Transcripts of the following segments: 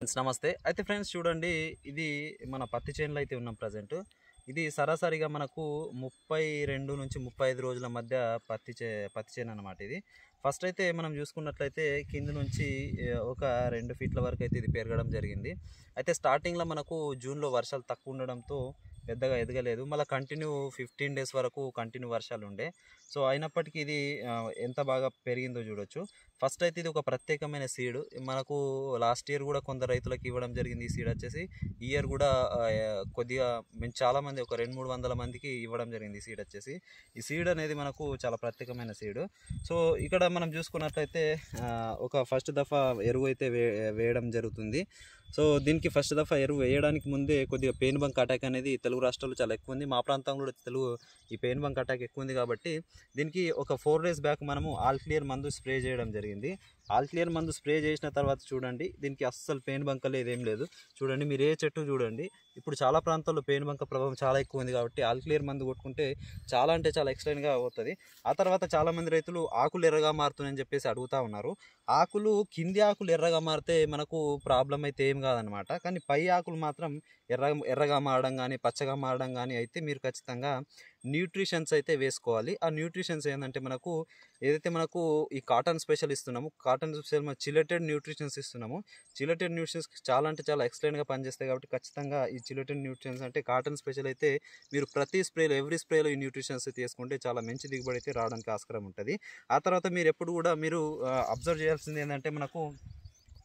Friends నమస్తే. అయితే friends చూడండి, ఇది మన పత్తి చేనులో అయితే ఉన్నాం ప్రజెంట్. ఇది సరాసరిగా మనకు 32-35 రోజుల మధ్య పత్తి చేను అన్నమాట ఇది. ఫస్ట్ అయితే మనం చూసుకున్నట్లయితే కింద నుంచి ఒక 2 ఫీట్ల వరకు అయితే ఇది పెరగడం జరిగింది. అయితే స్టార్టింగ్లో మనకు జూన్లో వర్షాలు తక్కువ ఉండడంతో పెద్దగా ఎదగలేదు. మళ్ళీ కంటిన్యూ 15 డేస్ వరకు కంటిన్యూ వర్షాలు ఉండే. సో అయినప్పటికీ ఇది ఎంత బాగా పెరిగిందో చూడొచ్చు. ఫస్ట్ అయితే ఇది ఒక ప్రత్యేకమైన సీడ్. మనకు లాస్ట్ ఇయర్ కూడా కొందరు రైతులకు ఇవ్వడం జరిగింది ఈ సీడ్ వచ్చేసి. ఈ ఇయర్ కూడా కొద్దిగా మేము చాలామంది ఒక 200-300 మందికి ఇవ్వడం జరిగింది ఈ సీడ్ వచ్చేసి. ఈ సీడ్ అనేది మనకు చాలా ప్రత్యేకమైన సీడ్. సో ఇక్కడ మనం చూసుకున్నట్లయితే ఒక ఫస్ట్ దఫా ఎరువు అయితే వేయడం జరుగుతుంది. సో దీనికి ఫస్ట్ దఫా ఎరువు వేయడానికి ముందే కొద్దిగా పెయిన్ బంక్ అటాక్ అనేది తెలుగు రాష్ట్రాల్లో చాలా ఎక్కువ ఉంది. మా ప్రాంతంలో కూడా ఈ పెయిన్ బంక్ అటాక్ ఎక్కువ ఉంది కాబట్టి దీనికి ఒక 4 డేస్ బ్యాక్ మనము ఆల్ క్లియర్ మందు స్ప్రే చేయడం జరిగింది. ఆల్ క్లియర్ మందు స్ప్రే చేసిన తర్వాత చూడండి, దీనికి అస్సలు పెయిన్ బంక లేదు, ఏం లేదు. చూడండి, మీరు ఏ చెట్టు చూడండి, ఇప్పుడు చాలా ప్రాంతాల్లో పెయిన్ బంక ప్రభావం చాలా ఎక్కువ ఉంది కాబట్టి ఆల్ క్లియర్ మందు కొట్టుకుంటే చాలా అంటే చాలా ఎక్స్టెండ్గా అవుతుంది. ఆ తర్వాత చాలామంది రైతులు ఆకులు ఎర్రగా మారుతున్నాయని చెప్పేసి అడుగుతూ ఉన్నారు. ఆకులు కింది ఆకులు ఎర్రగా మారితే మనకు ప్రాబ్లం అయితే ఏం కాదనమాట. కానీ పై ఆకులు మాత్రం ఎర్రగా మారడం కానీ పచ్చగా మారడం కానీ అయితే మీరు ఖచ్చితంగా న్యూట్రిషన్స్ అయితే వేసుకోవాలి. ఆ న్యూట్రిషన్స్ ఏంటంటే ఏదైతే మనకు ఈ కాటన్ స్పెషల్ ఇస్తున్నాము, కాటన్ స్పెషల్ చిలెటెడ్ న్యూట్రిషన్స్ ఇస్తున్నాము. చిలెటెడ్ న్యూట్రిషన్స్ చాలా అంటే చాలా ఎక్సలెంట్గా పనిచేస్తాయి కాబట్టి ఖచ్చితంగా ఈ చిలెటెడ్ న్యూట్రిషన్స్ అంటే కాటన్ స్పెషల్ అయితే మీరు ప్రతి స్ప్రేలో ఎవ్రీ స్ప్రేలో ఈ న్యూట్రిషన్స్ తీసుకుంటే చాలా మంచి దిగుబడి అయితే రావడానికి ఆస్కారం ఉంటుంది. ఆ తర్వాత మీరు ఎప్పుడు కూడా మీరు అబ్జర్వ్ చేయాల్సింది ఏంటంటే మనకు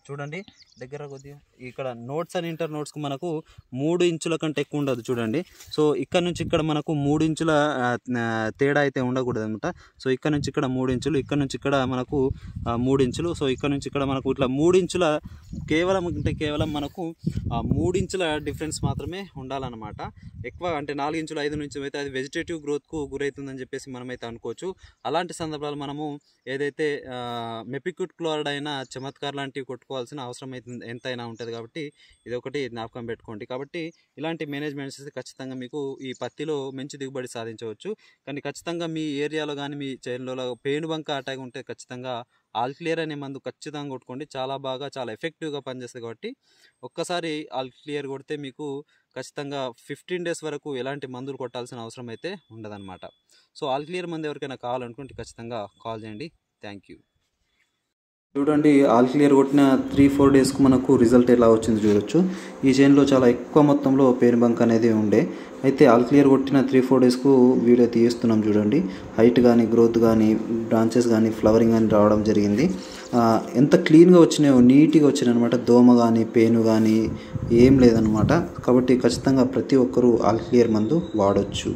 చూడండి, దగ్గర కొద్దిగా ఇక్కడ నోట్స్ అండ్ ఇంటర్ నోట్స్కి మనకు 3 ఇంచుల కంటే ఎక్కువ ఉండదు చూడండి. సో ఇక్కడ నుంచి ఇక్కడ మనకు 3 ఇంచుల తేడా అయితే ఉండకూడదు అనమాట. సో ఇక్కడ నుంచి ఇక్కడ 3 ఇంచులు, ఇక్కడ నుంచి ఇక్కడ మనకు 3 ఇంచులు. సో ఇక్కడ నుంచి ఇక్కడ మనకు ఇట్లా 3 ఇంచుల కేవలం మనకు 3 ఇంచుల డిఫరెన్స్ మాత్రమే ఉండాలన్నమాట. ఎక్కువ అంటే 4 ఇంచులు 5 ఇంచులు అయితే అది వెజిటేటివ్ గ్రోత్కు గురవుతుందని చెప్పేసి మనమైతే అనుకోవచ్చు. అలాంటి సందర్భాలు మనము ఏదైతే మెపిక్విట్ క్లోరైడ్ అయినా చమత్కార్ లాంటివి కొట్టుకోవాల్సిన అవసరం అయితే ఎంతైనా ఉంటుంది కాబట్టి ఇది ఒకటి జ్ఞాపకం పెట్టుకోండి. కాబట్టి ఇలాంటి మేనేజ్మెంట్స్ ఖచ్చితంగా మీకు ఈ పత్తిలో మంచి దిగుబడి సాధించవచ్చు. కానీ ఖచ్చితంగా మీ ఏరియాలో కానీ మీ చేనులో పెయిన్ బంక అటాక్ ఉంటే ఖచ్చితంగా ఆల్ క్లియర్ అనే మందు ఖచ్చితంగా కొట్టుకోండి. చాలా బాగా చాలా ఎఫెక్టివ్గా పనిచేస్తుంది కాబట్టి ఒక్కసారి ఆల్ క్లియర్ కొడితే మీకు ఖచ్చితంగా 15 డేస్ వరకు ఎలాంటి మందులు కొట్టాల్సిన అవసరం అయితే ఉండదన్నమాట. సో ఆల్ క్లియర్ మందు ఎవరికైనా కావాలనుకుంటే ఖచ్చితంగా కాల్ చేయండి. Thank you. చూడండి, ఆల్ క్లియర్ కొట్టిన 3-4 డేస్కు మనకు రిజల్ట్ ఎలా వచ్చింది చూడొచ్చు. ఈ చేనులో చాలా ఎక్కువ మొత్తంలో పెయిన్ బంక్ అనేది ఉండే. అయితే ఆల్ క్లియర్ కొట్టిన 3-4 డేస్కు వీడియో తీస్తున్నాం చూడండి. హైట్ కానీ గ్రోత్ కానీ బ్రాంచెస్ కానీ ఫ్లవరింగ్ కానీ రావడం జరిగింది. ఎంత క్లీన్గా వచ్చినాయో, నీట్గా వచ్చినాయి అనమాట. దోమ కానీ పెయిన్ కానీ ఏం లేదనమాట. కాబట్టి ఖచ్చితంగా ప్రతి ఒక్కరూ ఆల్ క్లియర్ మందు వాడచ్చు.